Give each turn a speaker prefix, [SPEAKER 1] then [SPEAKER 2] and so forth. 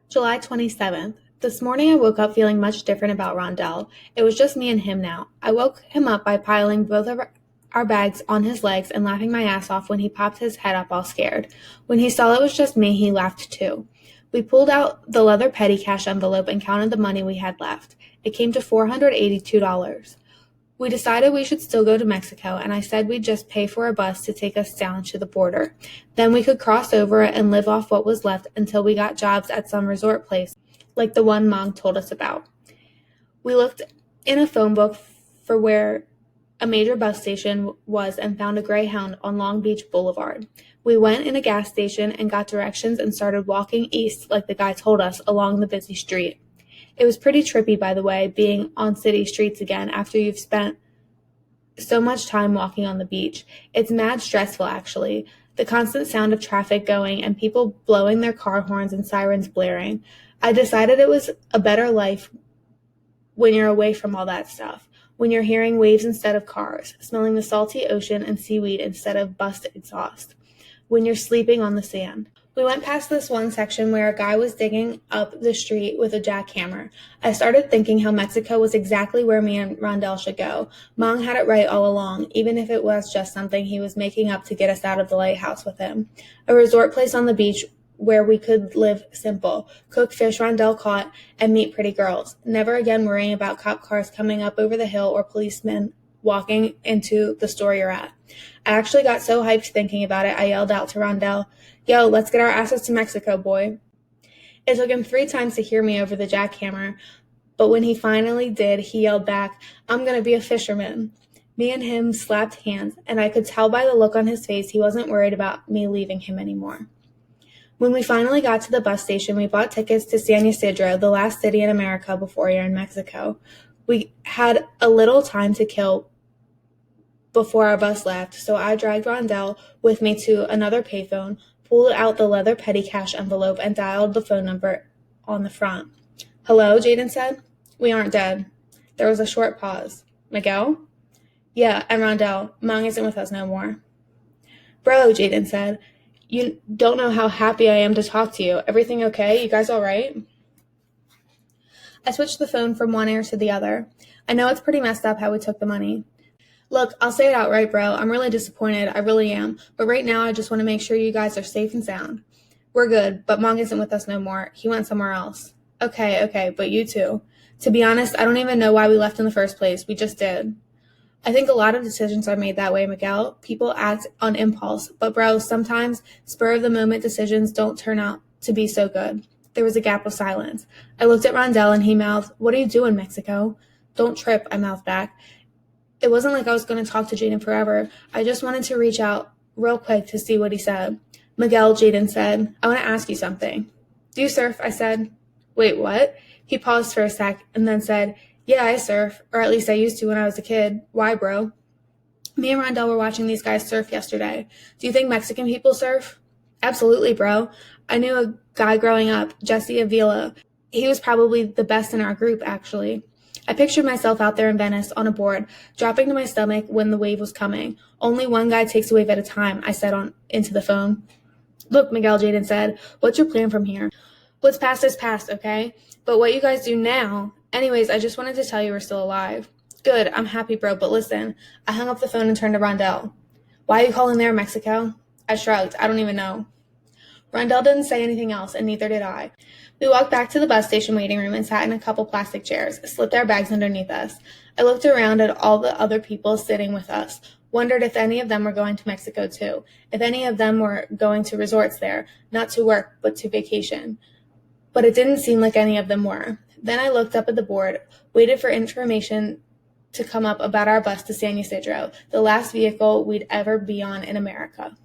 [SPEAKER 1] July 27th. This morning I woke up feeling much different about Rondell. It was just me and him now. I woke him up by piling both of our bags on his legs and laughing my ass off when he popped his head up all scared. When he saw it was just me, he laughed too. We pulled out the leather petty cash envelope and counted the money we had left. It came to $482. We decided we should still go to Mexico, and I said we'd just pay for a bus to take us down to the border. Then we could cross over and live off what was left until we got jobs at some resort place, like the one Mom told us about. We looked in a phone book for where a major bus station was and found a Greyhound on Long Beach Boulevard. We went in a gas station and got directions and started walking east like the guy told us along the busy street. It was pretty trippy, by the way, being on city streets again after you've spent so much time walking on the beach. It's mad stressful, actually. The constant sound of traffic going and people blowing their car horns and sirens blaring. I decided it was a better life when you're away from all that stuff, when you're hearing waves instead of cars, smelling the salty ocean and seaweed instead of bus exhaust, when you're sleeping on the sand. We went past this one section where a guy was digging up the street with a jackhammer. I started thinking how Mexico was exactly where me and Rondell should go. Mong had it right all along, even if it was just something he was making up to get us out of the lighthouse with him. A resort place on the beach where we could live simple, cook fish Rondell caught, and meet pretty girls. Never again worrying about cop cars coming up over the hill or policemen walking into the store you're at. I actually got so hyped thinking about it, I yelled out to Rondell, "Yo, let's get our asses to Mexico, boy." It took him 3 times to hear me over the jackhammer, but when he finally did, he yelled back, "I'm gonna be a fisherman." Me and him slapped hands, and I could tell by the look on his face he wasn't worried about me leaving him anymore. When we finally got to the bus station, we bought tickets to San Ysidro, the last city in America before you're in Mexico. We had a little time to kill before our bus left, so I dragged Rondell with me to another payphone, pulled out the leather petty cash envelope, and dialed the phone number on the front. "Hello," Jaden said. "We aren't dead." There was a short pause. "Miguel?" "Yeah, and Rondell. Mong isn't with us no more." "Bro," Jaden said, "you don't know how happy I am to talk to you. Everything okay? You guys all right?" I switched the phone from one ear to the other. "I know it's pretty messed up how we took the money. Look, I'll say it outright, bro. I'm really disappointed. I really am. But right now, I just want to make sure you guys are safe and sound. We're good, but Mong isn't with us no more. He went somewhere else." Okay, but you two. To be honest, I don't even know why we left in the first place. We just did." "I think a lot of decisions are made that way, Miguel. People act on impulse. But bro, sometimes spur-of-the-moment decisions don't turn out to be so good." There was a gap of silence. I looked at Rondell and he mouthed, "What are you doing, Mexico?" "Don't trip," I mouthed back. It wasn't like I was going to talk to Jaden forever. I just wanted to reach out real quick to see what he said. "Miguel," Jaden said, "I want to ask you something." "Do you surf?" I said. "Wait, what?" He paused for a sec and then said, "Yeah, I surf, or at least I used to when I was a kid. Why, bro?" "Me and Rondell were watching these guys surf yesterday. Do you think Mexican people surf?" "Absolutely, bro. I knew a guy growing up, Jesse Avila. He was probably the best in our group, actually." I pictured myself out there in Venice on a board, dropping to my stomach when the wave was coming. "Only one guy takes a wave at a time," I said into the phone. "Look, Miguel," Jaden said, "what's your plan from here? What's past is past, okay? But what you guys do now... Anyways, I just wanted to tell you we're still alive." "Good, I'm happy, bro, but listen." I hung up the phone and turned to Rondell. "Why are you calling there, Mexico?" I shrugged. "I don't even know." Rondell didn't say anything else, and neither did I. We walked back to the bus station waiting room and sat in a couple plastic chairs, slipped our bags underneath us. I looked around at all the other people sitting with us, wondered if any of them were going to Mexico too, if any of them were going to resorts there, not to work, but to vacation. But it didn't seem like any of them were. Then I looked up at the board, waited for information to come up about our bus to San Ysidro, the last vehicle we'd ever be on in America.